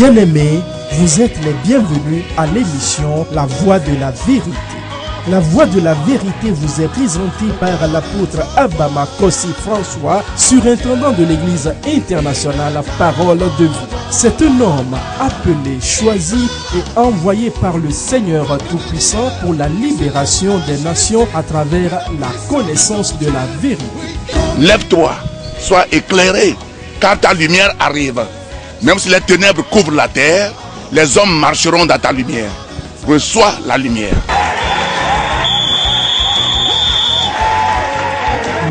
Bien-aimés, vous êtes les bienvenus à l'émission La Voix de la Vérité. La Voix de la Vérité vous est présentée par l'apôtre Abama Kossi François, surintendant de l'Église internationale Parole de Vie. C'est un homme appelé, choisi et envoyé par le Seigneur Tout-Puissant pour la libération des nations à travers la connaissance de la vérité. Lève-toi, sois éclairé, car ta lumière arrive. Même si les ténèbres couvrent la terre, les hommes marcheront dans ta lumière. Reçois la lumière.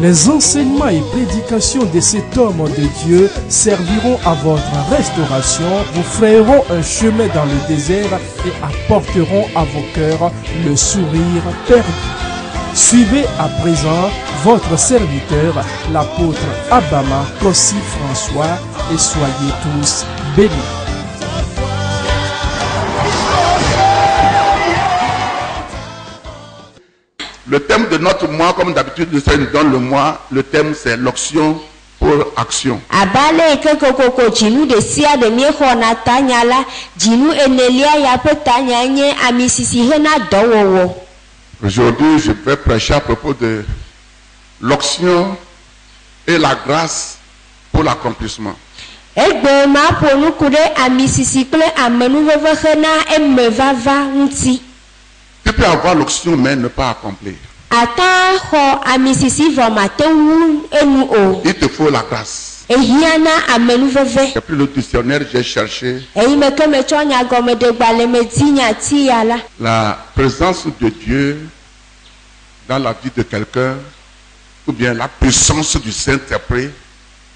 Les enseignements et prédications de cet homme de Dieu serviront à votre restauration, vous frayeront un chemin dans le désert et apporteront à vos cœurs le sourire perdu. Suivez à présent votre serviteur, l'apôtre Abama Kossi François, et soyez tous bénis. Le thème de notre mois, comme d'habitude, le Seigneur nous donne le mois. Le thème, c'est l'onction pour action. Aujourd'hui, je vais prêcher à propos de l'onction et la grâce pour l'accomplissement. Tu peux avoir l'onction mais ne pas accomplir. Il te faut la grâce. J'ai pris le dictionnaire, j'ai cherché la présence de Dieu dans la vie de quelqu'un, ou bien la puissance du Saint-Esprit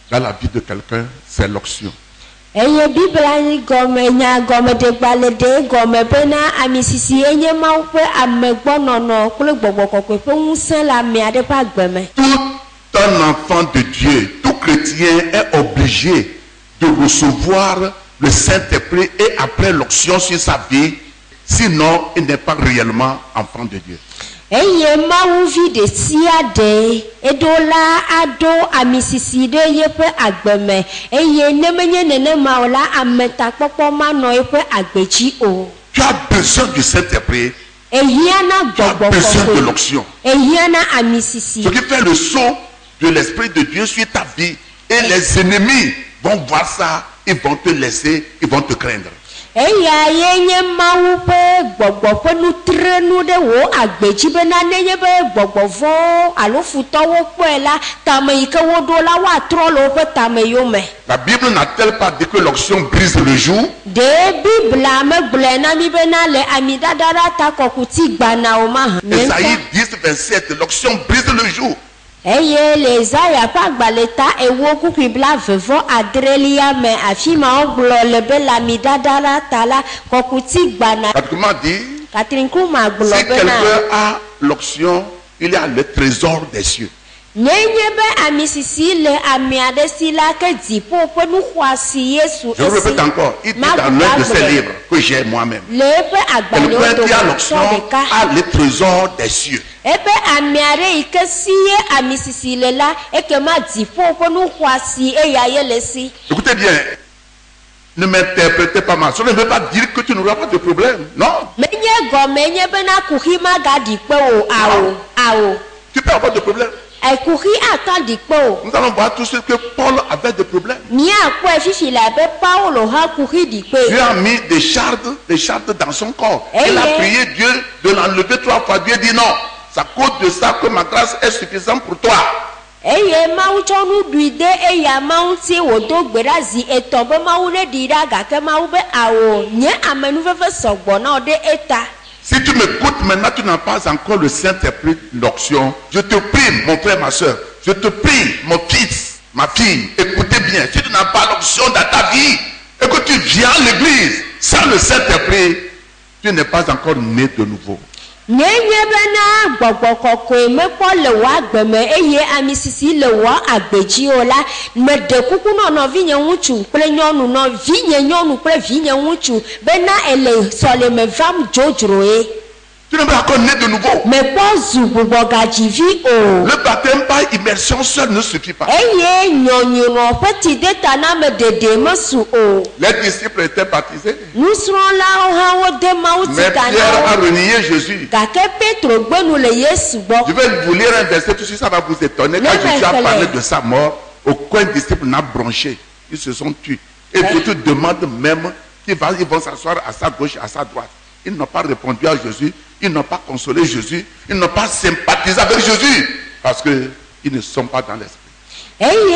dans la vie de quelqu'un, c'est l'onction. Tout un enfant de Dieu, tout chrétien est obligé de recevoir le Saint-Esprit et après l'onction sur sa vie, sinon il n'est pas réellement enfant de Dieu. Tu as besoin du Saint-Esprit. Tu as besoin de l'onction. Ce qui fait le saut de l'Esprit de Dieu sur ta vie. Et les ennemis vont voir ça, ils vont te laisser, ils vont te craindre. La Bible n'a-t-elle pas dit que l'onction brise le joug? Ésaïe 10, 27, l'onction brise le joug. Pratiquement dit, si quelqu'un a l'onction, il y a le trésor des cieux. Je répète encore, il dit dans l'un de ses livres que j'ai moi-même. Quelqu'un qui a l'onction a le trésor des cieux. Écoutez bien, ne m'interprétez pas mal. Ça ne veut pas dire que tu n'auras pas de problème. Non. Tu peux avoir de problème. Nous allons voir tout ce que Paul avait de problèmes. Dieu a mis des chardes dans son corps. Il a prié Dieu de l'enlever 3 fois. Dieu dit non. C'est à cause de ça que ma grâce est suffisante pour toi. Si tu m'écoutes maintenant, tu n'as pas encore le Saint-Esprit d'onction. Je te prie, mon frère, ma soeur. Je te prie, mon fils, ma fille. Écoutez bien. Si tu n'as pas l'onction dans ta vie et que tu viens à l'église sans le Saint-Esprit, tu n'es pas encore né de nouveau. Tu Tu n'es pas encore né de nouveau. Le baptême par immersion seul ne suffit pas. Les disciples étaient baptisés. Mais Pierre a renié Jésus. Je vais vous lire un verset, tout de suite ça va vous étonner. Quand Jésus a parlé de sa mort, aucun disciple n'a bronché. Ils se sont tués. Et d'autres demandent même qu'ils vont s'asseoir à sa gauche, à sa droite. Ils n'ont pas répondu à Jésus. Ils n'ont pas consolé Jésus. Ils n'ont pas sympathisé avec Jésus. Parce qu'ils ne sont pas dans l'esprit. Il y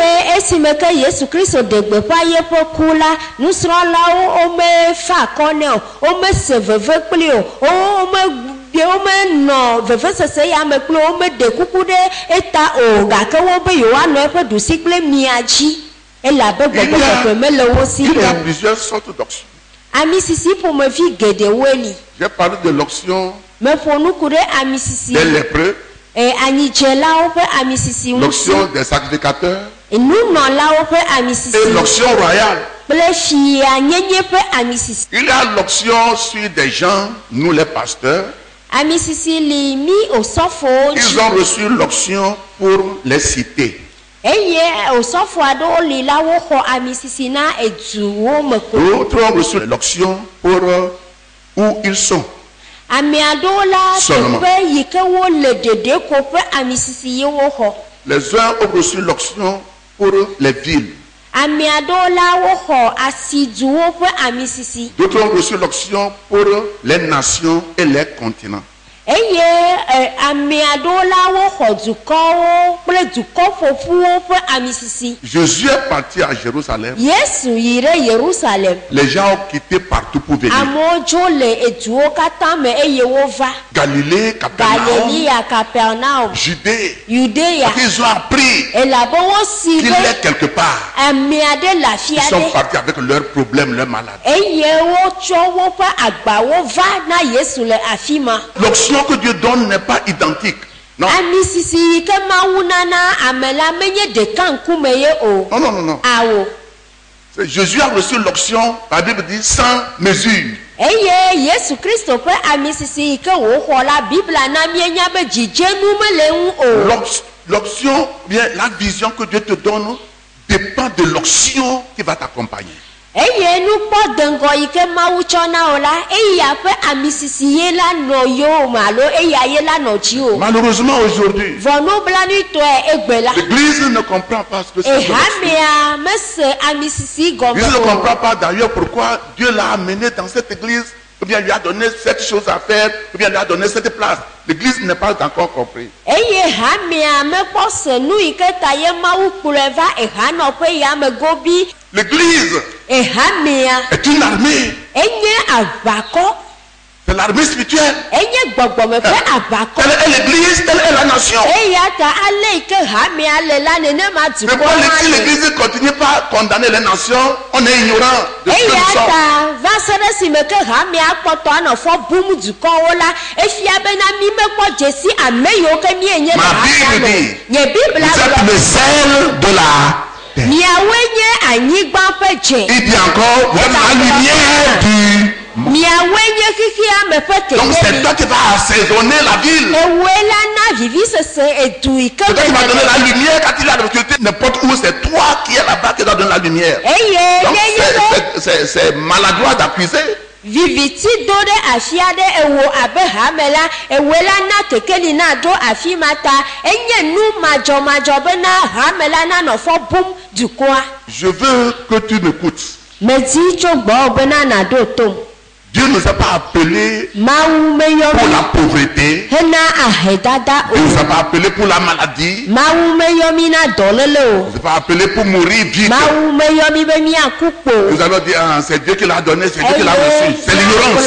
a plusieurs sortes d'onction. J'ai parlé de l'onction des lépreux, l'onction des sacrificateurs et l'onction royale. Il y a l'onction sur des gens, nous les pasteurs. Ils ont reçu l'onction pour les citer. D'autres ont reçu l'onction pour où ils sont. Seulement. Les uns ont reçu l'onction pour les villes. D'autres ont reçu l'onction pour les nations et les continents. Jésus est parti à Jérusalem. Les gens ont quitté partout pour venir. Galilée, Capernaum, Judée. Ils ont appris qu'il est quelque part. Ils sont partis avec leurs problèmes, leurs maladies. L'onction que Dieu donne n'est pas identique. Non. Non. Jésus a reçu l'onction, la Bible dit, sans mesure. L'onction, bien la vision que Dieu te donne dépend de l'onction qui va t'accompagner. Malheureusement aujourd'hui, l'Église ne comprend pas ce que c'est. L'Église ne comprend pas d'ailleurs pourquoi Dieu l'a amené dans cette église, ou bien lui a donné cette chose à faire, ou bien lui a donné cette place. L'Église n'est pas encore compris. L'Église est une armée. C'est l'armée spirituelle. Telle est l'Église, telle est la nation. Mais pourquoi si l'Église ne continue pas à condamner les nations, on est ignorant de ce que nous sommes. Ma Bible dit, vous êtes le sel de la terre. Il dit encore, vous êtes la lumière du monde. Donc c'est toi qui vas assaisonner la ville. C'est toi qui vas donner la lumière quand il y a de l'obscurité. N'importe où, c'est toi qui es là-bas qui dois donner la lumière. Donc c'est maladroit d'accuser. Viviti dode afiade ewo abehamela ewela na kekeli na do afimata enye nu majo bena hamela na no fo bum du quoi. Je veux que tu m'écoutes. Meti chogbo bena na do tom. Dieu ne nous a pas appelés pour la pauvreté. Dieu ne nous a pas appelés pour la maladie. Dieu ne nous a pas appelés pour mourir vite. Nous allons dire, ah, c'est Dieu qui l'a donné, c'est Dieu qui l'a reçu. C'est l'ignorance.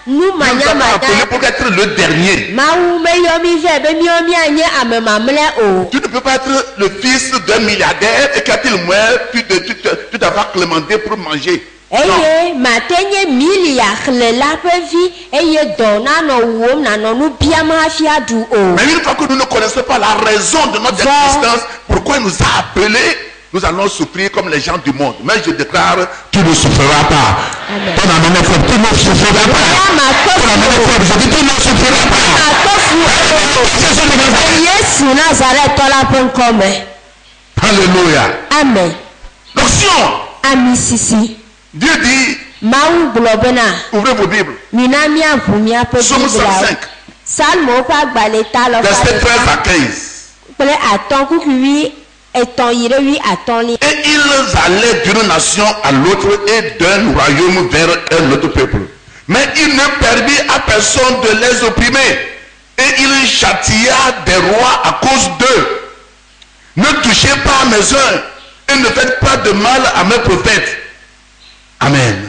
Dieu ne nous a pas appelés pour être le dernier. Tu ne peux pas être le fils d'un milliardaire et quand il meurt, tu dois clémenter pour manger. Mais une fois que nous ne connaissons pas la raison de notre existence, pourquoi il nous a appelés nous allons souffrir comme les gens du monde. Mais je déclare, tu ne souffriras pas. Amen. Ton amen est fort, tu ne souffriras pas. Ton amen est fort, je dis, tu ne souffriras pas. Yesu Nazareth la penkome. Alléluia. Amen. L'onction. Ami sisi. Dieu dit, Mawu globena. ouvrez vos Bibles. Minami avumia pe Psaume Bibla. 105, Salmo pa gbaleta lo verset 13 à 15. Ple aton kukuwi eton yirewi aton li. Et ils allaient d'une nation à l'autre et d'un royaume vers un autre peuple. Mais il ne permit à personne de les opprimer. Et il châtia des rois à cause d'eux. Ne touchez pas à mes œuvres et ne faites pas de mal à mes prophètes. Amen.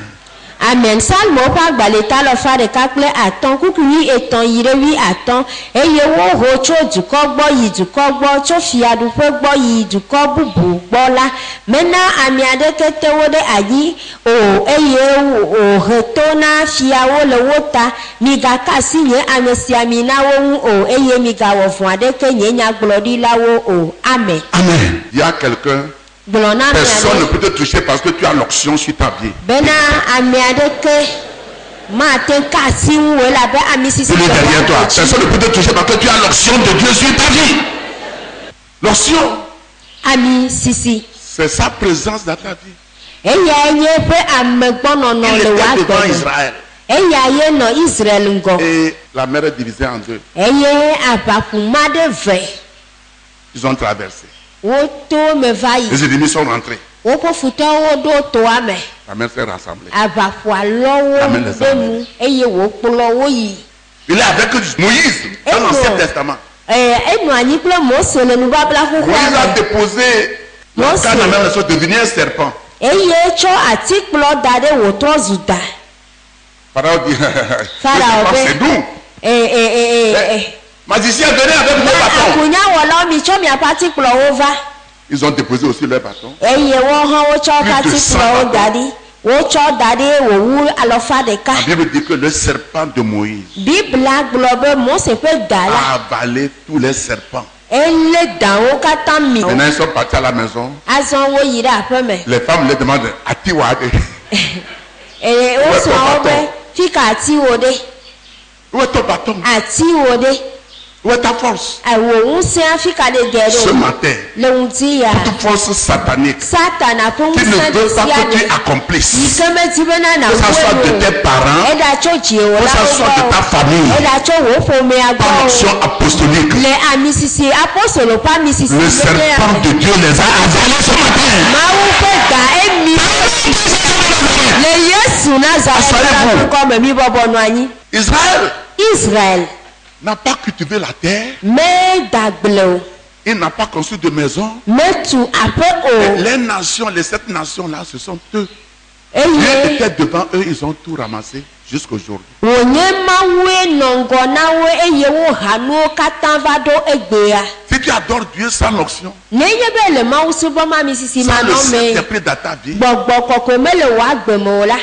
Amen. Salmo pa gbaleta lo fa de kakple aton kukuwi eton yirewi aton. Eye wo ho tso dukɔ gbɔ yi dukɔ gbɔ tso fiaɖuƒe gbɔ yi dukɔ bubu gbɔ la. Mena ami aɖeke te wo ɖe anyi o eye o he to na fiawo le wo ta. Migaka asi nye ame sia mi na wo ŋu o eye migawɔ vɔ̃ aɖeke nye nyagblɔɖilawo o. Amen. Amen. Il y a quelqu'un. Gblɔ na mi Personne ne aɖe. peut te toucher parce que tu as l'onction sur ta vie. Bena ami aɖeke mate ka asi ŋu o elabe ami sisi Il est derrière toi. tsi. Personne ne peut te toucher parce que tu as l'onction de Dieu sur ta vie. L'onction, Ami sisi. c'est sa présence dans ta vie. Eya nye ƒe amegbɔnɔnɔ Il le était wa devant gbɔ. Israël. Eya ye nɔ Israel ŋgɔ. Et la mer est divisée en deux. Eye aʋaƒuma ɖe ve. Ils ont traversé. Woto me va yi. Les ennemis sont rentrés. Woƒe futɔwo ɖo toa me. La mer s'est rassemblée. Aʋaƒua lɔ wo Amen, les ɖe nu eye wokplɔ wo yi. Il est avec Moïse dans l'Ancien Testament. Enɔ anyi kple Mose le nubabla Moïse a xoxoa me. déposé le Mose. canne à même le sol devenu un serpent. Eye tsɔ atikplɔ da ɖe wòtrɔ zu da. Pharaon dit, le Pharaon serpent be- c'est nous. Magicien, venez avec vos Na bâtons. akunyawɔlawo mi tsɔ miaƒe atikplɔwo va. Ils ont déposé aussi leurs bâtons. Eye woawo hã wotsɔ woƒe Plus de 100 atikplɔwo da ɖi. Wotsɔ da ɖi wòwu alɔfa ɖeka. La Bible dit que le serpent de Moïse Bibla gblɔ be Mose ƒe da la. a avalé tous les serpents. Elé dawo katã mi. Maintenant, ils sont partis à la maison. Azɔ wo yi ɖe aƒe me. Les femmes les demandent, Atiwade, Wosrɔ̃ wo be fika ati wo ɖe. où est ton bâton? Ati wo ɖe. Où est ta force? Wo ŋusẽ fika ɖe ge Ce ɖe. matin, Le ŋuti ya. toute force satanique Satana ƒe qui ne ŋusẽ veut pas sia que tu ɖe. Yi accomplisses, ke medi bena na que ça soit de wo tes parents, Eda tso dziwò que la ça soit de ta wo famille, Eda tso wo ƒomea par gbɔ. l'onction apostolique, Le ami sisi apostolo ƒe ami sisi. le serpent de Dieu les a avalés ce matin. Mawu ƒe ga emi. Le Yesu Nazareth Asseyez-vous. la ƒe kɔme mi bɔbɔ nɔ anyi. Israël Israël n'a pas cultivé la terre, medagble o. il n'a pas construit de maison. Metu aƒe o. Les nations, les 7 nations-là, ce sont eux. Dieu Eye était devant eux, ils ont tout ramassé jusqu'aujourd'hui. wònye Mawue nɔ ŋgɔ na wo eye woha nuwo katã va ɖo egbea. Si tu adores Dieu sans l'onction, Nenye be le Mawu subɔ ma mi sisi sans le manɔ me. Saint-Esprit dans ta vie, Gbɔgbɔ kɔkɔe mele wò agbe me o la.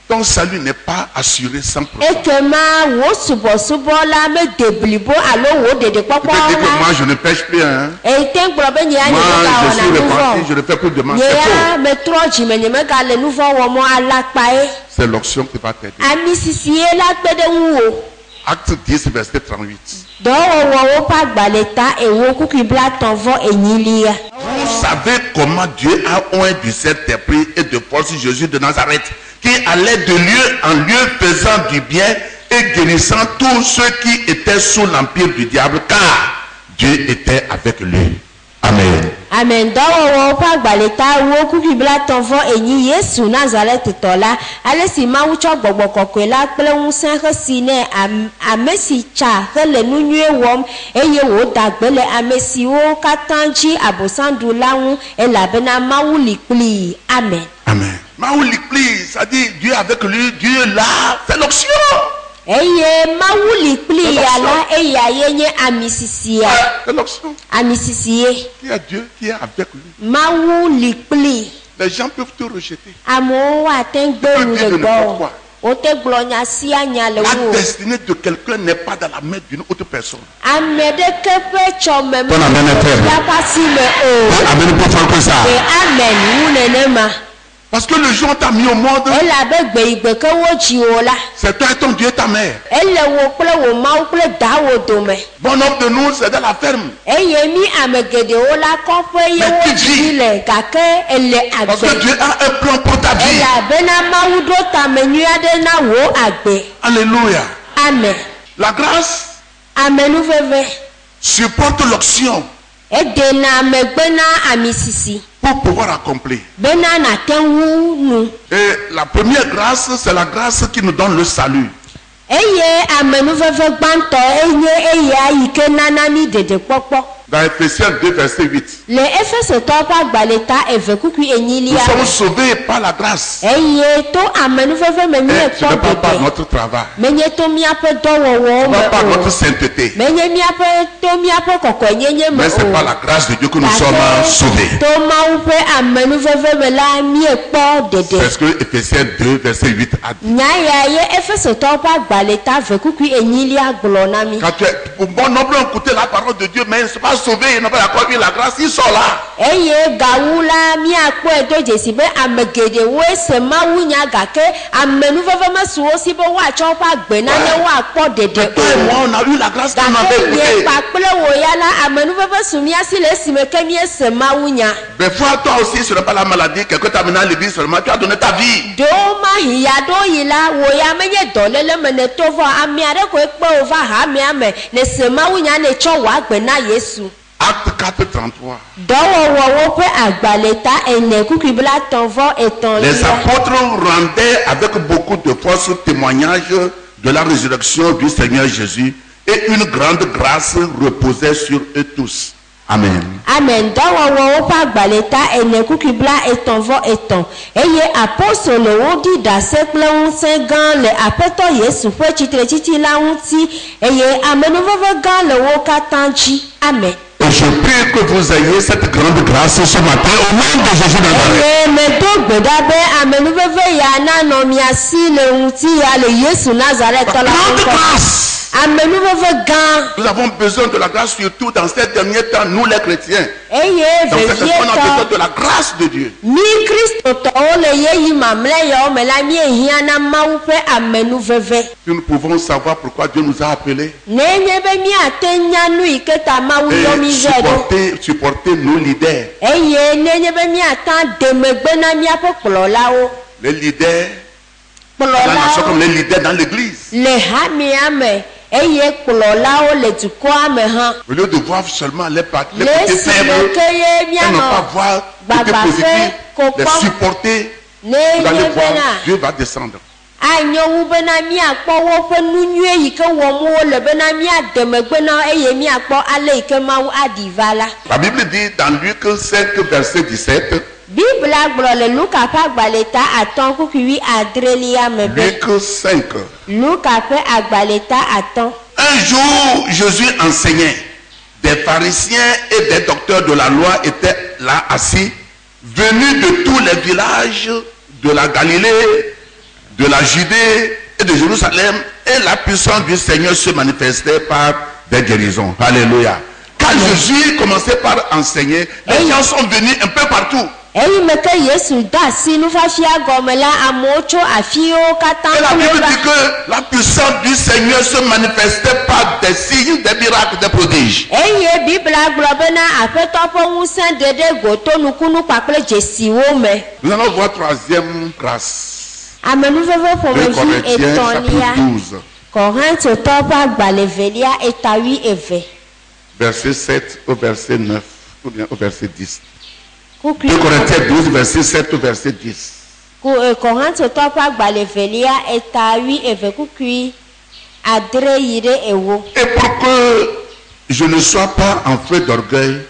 ton salut n'est pas assuré 100%. Ekema wò subɔsubɔ la mede blibo alo wò Tu peux dire ɖeɖekpɔkpɔ que moi la. je ne pêche plus, hein. Ete gblɔ be nye ya nye Moi je megawɔna suis nu repenti, vɔ. je ne fais plus de mal. Nye C'est ya faux. metrɔ dzime nye megale nu vɔ wɔmɔ alakpae. C'est l'onction qui va t'aider. Ami sisi ye la kpe ɖe ŋu wo. Acte 10, verset 38. Dɔwɔwɔwo ƒe agbalẽ ta ewo kuku bla tɔ̃ vɔ enyilia. Vous savez comment Dieu a oint du Saint-Esprit et de force Jésus de Nazareth, qui allait de lieu en lieu faisant du bien et guérissant tous ceux qui étaient sous l'empire du diable, car Dieu était avec lui. Amen. Amen. Dɔwɔwɔwo ƒe agbalẽ ta wo kuku bla tɔ̃ vɔ enyi Yesu Nazaret tɔ la. Ale si Mawu tsɔ gbɔgbɔ kɔkɔe la kple ŋusẽ hesi nɛ ame si tsa hele nu nyuie wɔm eye wòda gbe le ame siwo katã dzi abosãɖu la ŋu elabena Mawu li kplii. Amen. Amen. Maouli, ça dit Dieu avec lui, Dieu là, c'est l'onction. Eye Mawu li kplii ya la eya ye nye ami sisia. C'est l'onction. Ami sisi ye. Qui est Dieu qui est avec lui. Mawu li kplii. Les gens peuvent te rejeter. Amewo ate ŋu gbe Ils nu peuvent dire le de n'importe gbɔ. quoi. wote gblɔ nya sia nya le La wo. destinée de quelqu'un n'est pas dans la main d'une autre personne. Ame ɖeke ƒe tsɔme Ton amen est faible. miaƒe asi me o. Amen plus fort que ça. Amen wu nenema. Parce que le jour où t'a mis au monde, Elabe gbeyigbe ke wodzi wo la. c'est toi et ton Dieu et ta mère. Ele wo kple wo mawu kple dawo dome. Bon nombre de nous, c'est dans la ferme. Eye mi ame geɖewo la kɔƒe ye Mais tu wodzi vis. le gake ele Parce que agbe. Dieu a un plan pour ta vie. Elabena Mawu ɖo tame nyui aɖe na wo agbe. Alléluia. Amen. La grâce Amenuveve. supporte l'onction Edena megbe na ami sisi. pour pouvoir accomplir. Bena nate wu nu. Et la première grâce, c'est la grâce qui nous donne le salut. Eye amenuveve gbãtɔ enye eya yi ke nana mi dedekpɔkpɔ. Dans Ephésiens 2, verset 8. Le Efesetɔwo ƒe agbalẽta eve kukui Nous enyilia. sommes sauvés par la grâce. Eye to amenuveve me Et miekpɔ ce n'est pas par dede. notre travail. Menye to miaƒe dɔwɔwɔwo Ce me n'est pas par notre o. sainteté. Menye to miaƒe kɔkɔenyenye me Mais c'est par o. la grâce de Dieu que nous sommes sauvés. To Mawu ƒe amenuveve me la miekpɔ dede. C'est ce que Ephésiens 2, verset 8 a dit. Nya ya ye Efesetɔwo ƒe agbalẽta ve kukui enyilia gblɔ na mi. Quand tu es, bon nombre ont écouté la parole de Dieu, mais ils ne sont pas sauvés, ils n'ont pas encore eu la grâce, ils sont là. Eye gawu la miakpɔe do dzesi be ame geɖewoe se Mawu nya gake amenuveve mesu wo si be woatsɔ woƒe agbe nane woakpɔ Mais ɖeɖe toi et moi, o. on a eu la grâce qu'on avait Gake mie écouté. kpakple wo ya la amenuveve su mia si le esime ke miese Mawu nya. Mais fois, toi aussi, ce n'est pas la maladie, quelqu'un t'a amené à l'église seulement, tu as donné ta vie. Ɖewo mahi ya ɖo yi la wo ya menye dɔléle me ne to vɔ ame aɖe koe kpe wo va hamea me ne se Mawu nya ne tsɔ wɔ agbe na Yesu. Acte 4, 33. Dɔwɔwɔwo ƒe agbalẽta ene kukui blatɔ vɔ etɔ̃ Les lia. apôtres rendaient avec beaucoup de force témoignage de la résurrection du Seigneur Jésus et une grande grâce reposait sur eux tous. Amen. Amen. Dɔwɔwɔwo ƒe agbalẽta ene kukui bla etɔ̃ vɔ etɔ̃ eye apostolowo ɖi ɖase kple ŋusẽ gã le Aƒetɔ Yesu ƒe tsitretsitsi la ŋuti eye amenuveve gã le wo katã dzi. Amen. Et je prie que vous ayez cette grande grâce ce matin au nom de Jésus Nazareth. Eye medo gbe ɖa be amenuveve ya nanɔ mia si le ŋuti ya le Yesu Nazaretɔ la Grande ŋkɔ. grâce. Amenuveve gã Nous avons besoin de la grâce surtout dans ces derniers temps, nous les chrétiens. eye Dans cette on a besoin vevietɔ. de la grâce de Dieu. Mi kristotɔwo le yeyi mamlɛ yawo me la miehiã na Mawu ƒe amenuveve. Nous pouvons savoir pourquoi Dieu nous a appelés Nenye be miate nya nu yi ke ta Mawu yɔ mi et vɛ ɖo. supporter nos leaders. Eye nenye be miata de megbe na miaƒe kplɔlawo. Les leaders dans la nation comme Kplɔlawo les leaders dans l'église. le hamea me eye kplɔlawo le dukɔa me hã. Au lieu de voir seulement les côtés Le si faibles, me ke ye et ne pas mianɔ voir les côtés gbagbaƒe positifs, ko les kpɔm. supporter. Vous allez Nenye voir, bena Dieu va descendre. anyo wu bena miakpɔ woƒe nu nyui yi ke wɔm wole bena miade megbe na wo eye miakpɔ ale yi ke Mawu aɖi va la. La Bible dit dans Luc 5, verset 17, Bibla gblɔ le Luka ƒe agbalẽta atɔ̃ kukui adrelia me be. Luc 5. Luka ƒe agbalẽta atɔ̃. Un jour, Jésus enseignait. Des pharisiens et des docteurs de la loi étaient là assis, venus de tous les villages de la Galilée, de la Judée et de Jérusalem, et la puissance du Seigneur se manifestait par des guérisons. Alléluia. Quand Jésus commençait par enseigner, les gens sont venus un peu partout. Eyi me ke Yesu de asi nufafia gɔme la amewo tso afiwo katã Et la kple Bible va. dit que la puissance du Seigneur se manifestait par des signes, des miracles, des prodiges. Eye Bibla gblɔ bena Aƒetɔ ƒe ŋusẽ ɖeɖe goto nukunu kpakple dzesiwo me. Nous allons voir troisième grâce. Amenuveve 2 ƒomevi Corinthiens chapitre etɔ̃lia. 12, Korintotɔwo ƒe agbalẽ velia etawi eve. verset 7 au verset 9, ou bien au verset 10. Kukui 2 Corinthiens 12, verset 7 au verset 10. Korintotɔwo ƒe agbalẽ velia etawi eve kukui adre yi ɖe ewo. Et pour que je ne sois pas en feu d'orgueil,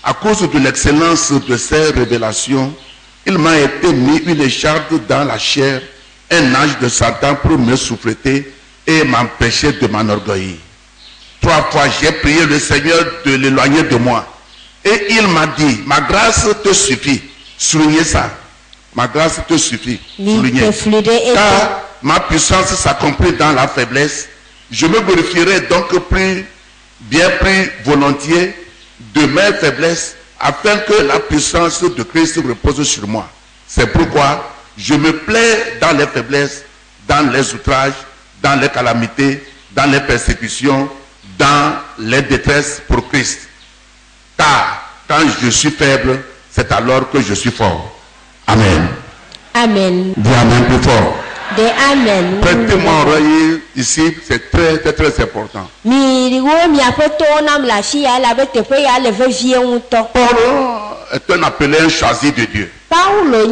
à cause de l'excellence de ces révélations, il m'a été mis une écharpe dans la chair, un ange de Satan pour me souffleter et m'empêcher de m'enorgueillir. 3 fois j'ai prié le Seigneur de l'éloigner de moi. Et il m'a dit, ma grâce te suffit. Soulignez ça. Ma grâce te suffit. Soulignez. Mikefli ɖe eto. Car Ma puissance s'accomplit dans la faiblesse. Je me glorifierai donc plus volontiers de mes faiblesses, afin que la puissance de Christ repose sur moi. C'est pourquoi je me plais dans les faiblesses, dans les outrages, dans les calamités, dans les persécutions, dans les détresses pour Christ. Car quand je suis faible, c'est alors que je suis fort. Amen. Amen. Dis Amen plus fort. De Amen. Prêtez-moi oreille ici, c'est très important. Paul est un appelé, un choisi de Dieu. Le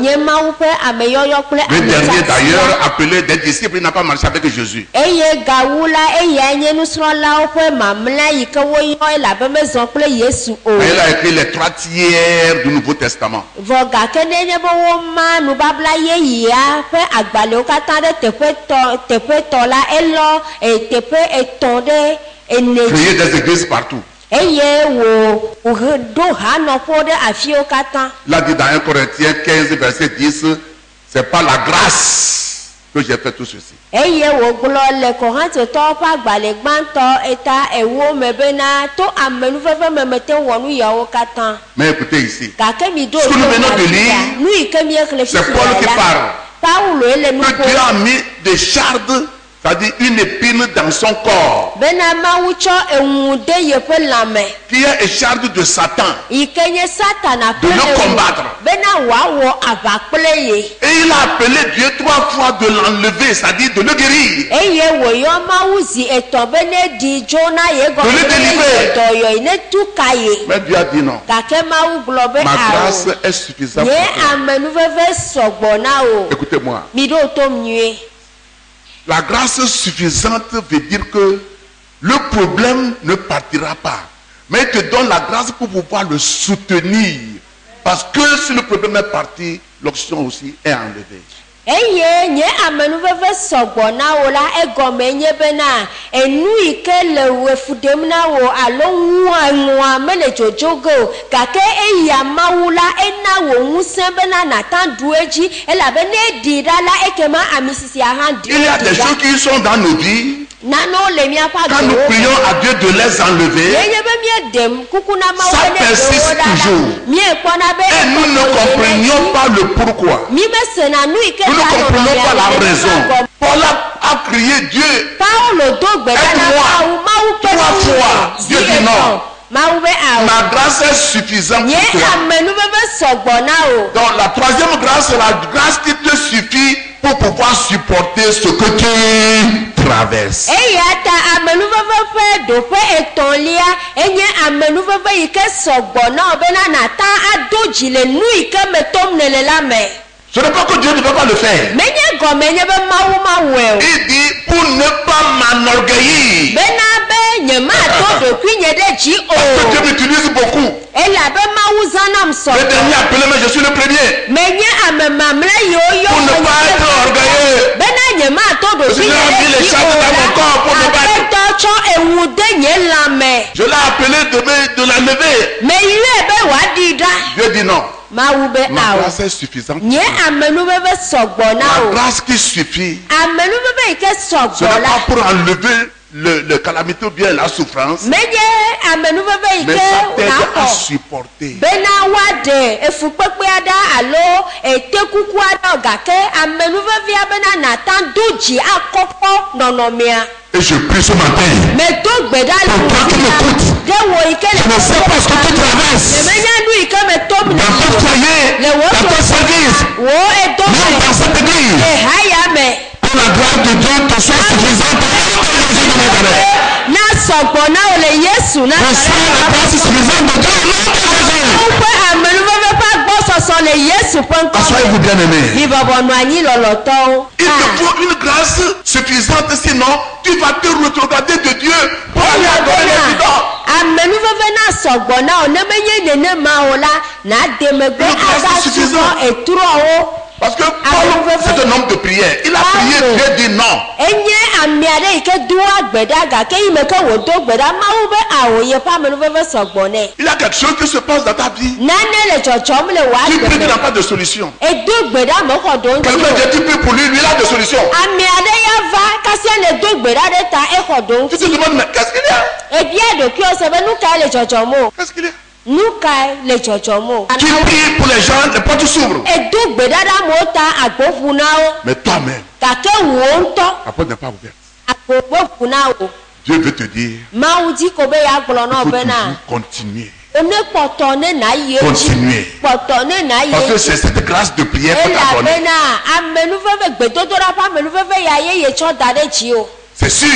dernier d'ailleurs, appelé des disciples, il n'a pas marché avec Jésus. Il a écrit les 3 tiers du Nouveau Testament. Créer des églises partout. Il a dit dans 1 Corinthiens 15, verset 10, c'est pas la grâce que j'ai fait tout ceci. Mais écoutez ici, ce que nous venons de lire, c'est Paul qui parle. Que Dieu a mis des chardes, c'est-à-dire une épine dans son corps, qui est écharde de Satan, de le combattre. Et il a appelé Dieu 3 fois de l'enlever, c'est-à-dire de le guérir, de le délivrer. Mais Dieu a dit non. Ma grâce est suffisante pour toi. Écoutez-moi. La grâce suffisante veut dire que le problème ne partira pas. Mais il te donne la grâce pour pouvoir le soutenir. Parce que si le problème est parti, l'option aussi est enlevée. Il y a des choses qui sont dans nos vies. Quand nous prions à Dieu de les enlever, ça persiste toujours. Et nous ne comprenions pas le pourquoi. Nous ne comprenons pas la raison. Paul a crié Dieu, aide-moi 3 fois. Dieu dit non. Ma grâce est suffisante pour toi. Donc la 3e grâce, c'est la grâce qui te suffit pour pouvoir supporter ce que tu traverses. Ce n'est pas que Dieu ne peut pas le faire. Il dit pour ne pas m'enorgueillir. Parce que Dieu m'utilise beaucoup. Le dernier appelé, mais je suis le premier. Pour ne pas être orgueilleux. Je lui ai mis les charges dans mon corps pour ne pas être. Je l'ai appelé de la lever. Dieu dit non. Ma grâce est suffisante. La grâce qui suffit, ce n'est pas pour enlever le calamité ou bien la souffrance, mais ça t'aide à supporter. Et je prie ce matin pour toi qui m'écoutes. Je ne sais pas ce que tu traverses dans ton foyer, dans ton service, même dans cette église. Que la grâce de Dieu te soit suffisante. Reçois la grâce suffisante de Dieu. Assoyez-vous bien aimés. Il te faut une grâce suffisante, sinon tu vas te retrograder de Dieu pour aller adorer les idoles. Parce que Paul, c'est un homme de prière. Il a prié, Dieu dit non. ame aɖe yi ke do agbeda gake yi me ke wòdo gbeda mawu be awo yeƒe amenuveve sɔgbɔ nɛ. Il y a quelque chose qui se passe dans ta vie. Nane le dzɔdzɔm le wò Tu agbe pries, tu n'as me. pas de solution. Edo gbeda mexɔ ɖo ŋuti Quelqu'un o. dit tu pries pour lui, lui il a des solutions. Ame aɖe ya va kasia ne do gbeda ɖe ta exɔ ɖo Tu te ŋuti. demandes, mais qu'est-ce qu'il y a? Ebia ɖokuiwo se be nu kae le dzɔdzɔm o. Qu'est-ce qu'il y a? Nu kae le dzɔdzɔm o. Tu pries pour les gens, les portes s'ouvrent. Edo gbeda ɖe amewo ta agbo ƒu na wo Mais toi-même, gake wò ŋutɔ la porte n'est pas ouverte. agbo ƒu na wo. Dieu veut te dire, Mawu di ko be ya gblɔ na il wo faut bena toujours continuer. one kpɔtɔ ne na yi edzi. Continuer. Kpɔtɔ ne na yi Parce que edzi. c'est cette grâce de prière qu'on t'a donnée. Elabena amenuveve gbedodoɖa ƒe amenuveve ya ye yetsɔ da ɖe dzi o. C'est sûr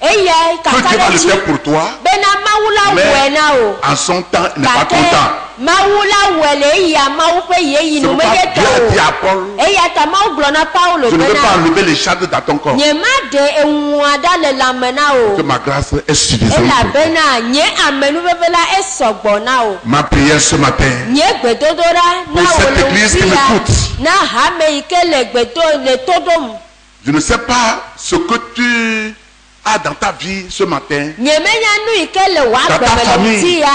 Eya que kaka Dieu va ɖe le dzi faire pour toi, bena Mawu la wɔe mais na o. en son temps, il n'est pas Gake content. Mawu la wɔe le eya Mawu ƒe yeyi C'est nu pourquoi medze Dieu a dit tɔ à o. Paul, Eya ta Mawu gblɔ na Paulo je ne veux pas bena enlever les charges dans ton corps. nye ma ɖe eŋua ɖa le lãme na Que o. ma grâce est suffisante. Elabena nye amenuveve la esɔgbɔ na o. Ma prière ce matin, Nye gbedodoɖa na Pour wo cette le église ŋuti qui ya m'écoute. na hame yi ke le gbedo le to ɖom. je ne sais pas ce que tu as dans ta vie ce matin. Nyemenya nu yi ke le wò Dans ta agbe me le famille. ŋuti ya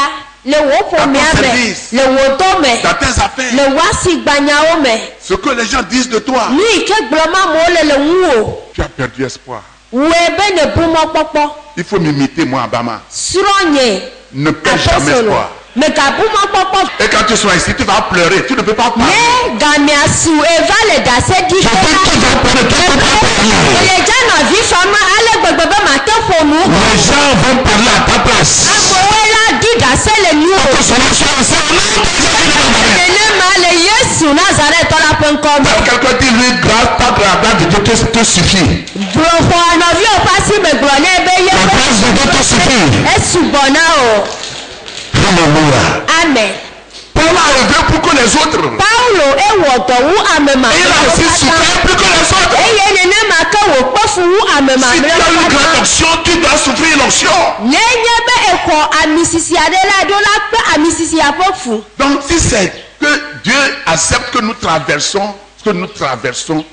le wò ƒomea Dans ton me service. le wò dɔ me Dans tes affaires, le wò asigbanyawo me ce que les gens disent de toi, nu yi ke gblɔm amewo le ŋuwò tu as perdu espoir. wòe be ne bu mɔkpɔkpɔ Il faut m'imiter moi, Abama. srɔ̃nye Ne perds jamais apostolo espoir. megabu mɔkpɔkpɔ Et quand tu seras ici, tu vas pleurer. Tu ne peux pas parler. ne gamiasu eva le dase di Je veux que tu vas prendre ton temps pour parler. eyedza nɔvi fama ale gbegbe be mate ƒo nu Les gens vont parler à ta place. amewoe la di dase le nuwo nenema le Yesu Nazaretɔ la ƒe ŋkɔ me. Quelqu'un dit lui, grâce, ta grâce de Dieu te suffit. Gblɔxɔ nɔviwo ƒe asi me gblɔ nɛ be ye La grâce de Dieu te suffit. esugbɔ na o. Alléluia. Amen. Paul a œuvré pour que les autres. Paulo ewɔ dɔ wu ame Il a mamlɛwo aussi katã. souffert plus que les autres. Eye nenema ke wòkpɔ fu wu ame Si tu as mamlɛwo une grande katã. onction, tu dois souffrir l'onction. Nenye be exɔ amisisi aɖe la ɖo la kpe amisisia ƒe fu. Donc si c'est que Dieu accepte que nous traversons ce que nous traversons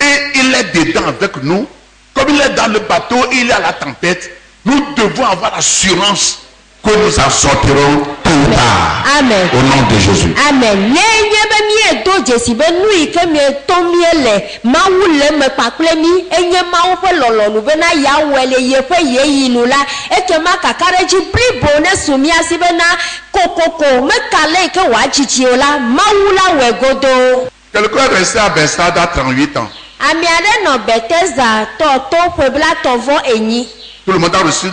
et il est dedans avec nous, comme il est dans le bateau, il est à la tempête, nous devons avoir l'assurance que nous en sortirons tôt ou tard. Amen. Au nom de Jésus. Amen. Nenye be miedo dzesi be nu yi ke mietɔ miele Mawu le me kpakple mi enye Mawu ƒe lɔlɔnu bena yeawɔe le yeƒe yeyinu la ekema kaka ɖe dzi blibo ne su mia si bena kokoko meka le yi ke wòadzidzi o la Mawu la wɔe godoo. Quelqu'un est resté à Bethsaida 38 ans. Ame aɖe nɔ Bethesda tɔto ƒe blatɔvɔ enyi. Tout le monde a reçu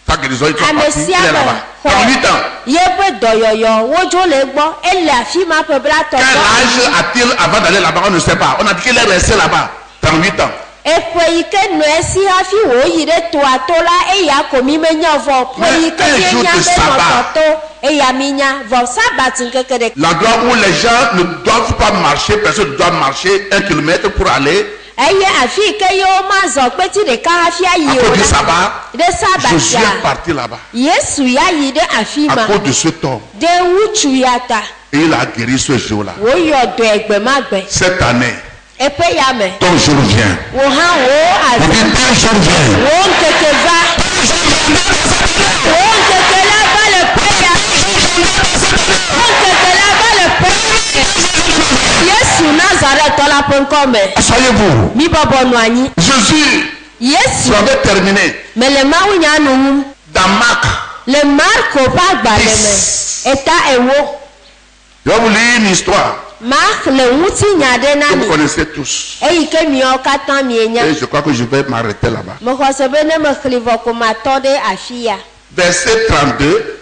sa guérison. Ils sont Ame partis. Il sia est me là-bas. 38 ans. yeƒe dɔyɔyɔ wodzo le egbɔ ele afi ma ƒe Quel blatɔvɔ. âge a-t-il avant d'aller là-bas? On ne sait pas. On a dit qu'il est resté là-bas. 38 ans. Eƒe yi ke nɔ esi hafi wòyi ɖe toa to la eya ko mi menya vɔ ƒe yi ke Mais un jour mienya de be nɔ sabbat. tɔto eya mi nya vɔ sabat ŋkeke ɖeka. L'endroit où les gens ne doivent pas marcher, personne ne doit marcher 1 kilomètre pour aller. Eye afi yi ke yewo ma zɔ kpeti ɖeka hafi ayi À o cause du la sabbat, ɖe Jésus est sabatia parti là-bas. Yesu ya yi ɖe afi À ma cause de cet homme. ɖe ŋutsu ya ta Et il a guéri ce jour-là. woyɔ dɔe gbe ma gbe Cette année, eƒe ya me ton jour vient. wò hã wò On azi dit ton jour vient. wò ŋkeke va wò ŋkeke la va le ƒe ya wò ŋkeke la va le ƒe ya Yesu Nazaretɔ la ƒe ŋkɔ me Asseyez-vous. mi bɔbɔ nɔ anyi Jésus, Yesu tu avais terminé. mele mawu nya nu ŋu Dans Marc, le Marko ƒe agbalẽ me eta ewo je vais vous lire une histoire Mark le ŋutinya ɖe na que mi vous connaissez tous. eyi ke miawo katã mienya Et je crois que je vais m'arrêter là-bas. mexɔ se be ne mexli vɔ ko matɔ ɖe afi ya. Verset 32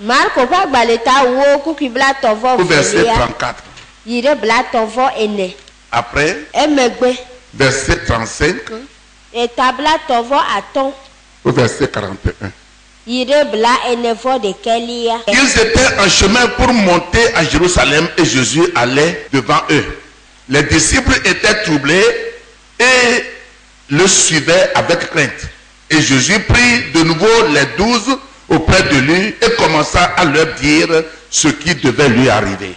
Marko ƒe agbalẽ ta wo kukui blatɔvɔ au verset velia 34. yi ɖe blatɔvɔ ene Après, emegbe verset 35 eta blatɔvɔ atɔ̃ au verset 41. yi ɖe bla enevɔ ɖekelia. Ils étaient en chemin pour monter à Jérusalem et Jésus allait devant eux. Les disciples étaient troublés et le suivaient avec crainte. Et Jésus prit de nouveau les 12 auprès de lui et commença à leur dire ce qui devait lui arriver.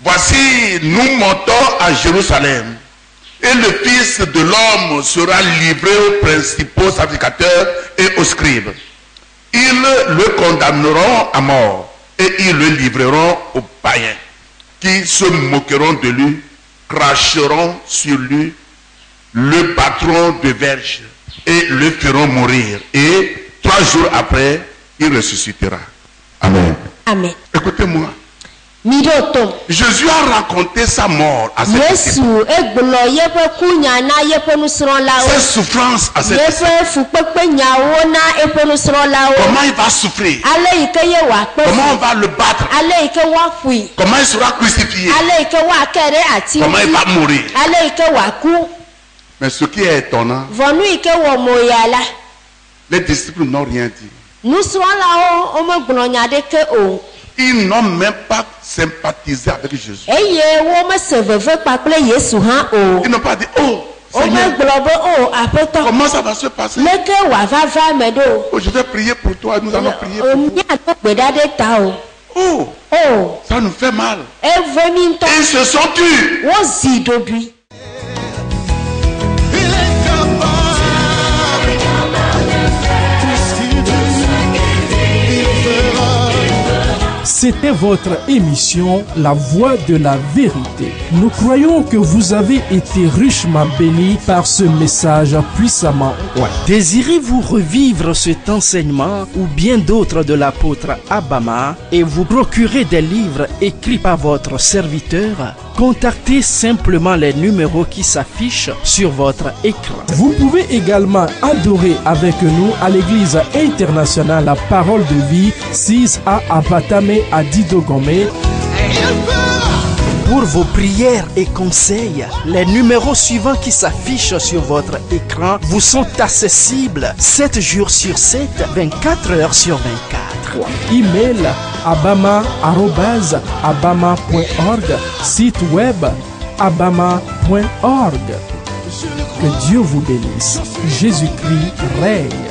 Voici, nous montons à Jérusalem et le Fils de de l'homme sera livré aux principaux sacrificateurs et aux scribes. Ils le condamneront à mort et ils le livreront aux païens qui se moqueront de lui, cracheront sur lui, le battront de verge et le feront mourir. Et 3 jours après, il ressuscitera. Amen. Amen. Écoutez-moi. Midoto. Jésus a raconté sa mort à ses Yesu disciples. egblɔ yeƒe kunya na yeƒe nusrɔ̃lawo. Ses souffrances à ses disciples. Yeƒe fukpekpe nyawo na eƒe nusrɔ̃lawo. Comment il va souffrir? Ale yi ke ye wòakpe Comment on fu. va le battre? Ale yi ke woaƒui. Comment il sera crucifié? Ale yi ke woake ɖe ati Comment il ŋuti. va mourir? Ale yi ke wòaku. Mais ce qui est étonnant, Vɔ nu yi ke wɔ moya la, les disciples n'ont rien dit. nusrɔ̃lawo womegblɔ nya ɖeke o. Ils n'ont même pas sympathisé avec Jésus. Eye womese veve kpakple Yesu hã o. Ils n'ont pas dit, oh, Seigneur, Womegblɔ be o aƒetɔ. comment ça va se passer? Leke wòava va ame ɖo. Oh, je vais prier pour toi, nous allons prier pour toi. Miaɖo gbeɖa ɖe ta o. Oh, O. ça nous fait mal. Eve mi ŋutɔ. Ils se sont tus. Wozi ɖoɖoe. C'était votre émission La Voix de la Vérité. Nous croyons que vous avez été richement bénis par ce message puissamment oint. Désirez-vous revivre cet enseignement ou bien d'autres de l'apôtre Abama et vous procurer des livres écrits par votre serviteur? Contactez simplement les numéros qui s'affichent sur votre écran. Vous pouvez également adorer avec nous à l'église internationale La Parole de Vie, 6A Apatame à Didogomé. Pour vos prières et conseils, les numéros suivants qui s'affichent sur votre écran vous sont accessibles 7 jours sur 7, 24 heures sur 24. Email abama@abama.org, site web abama.org. Que Dieu vous bénisse. Jésus-Christ règne.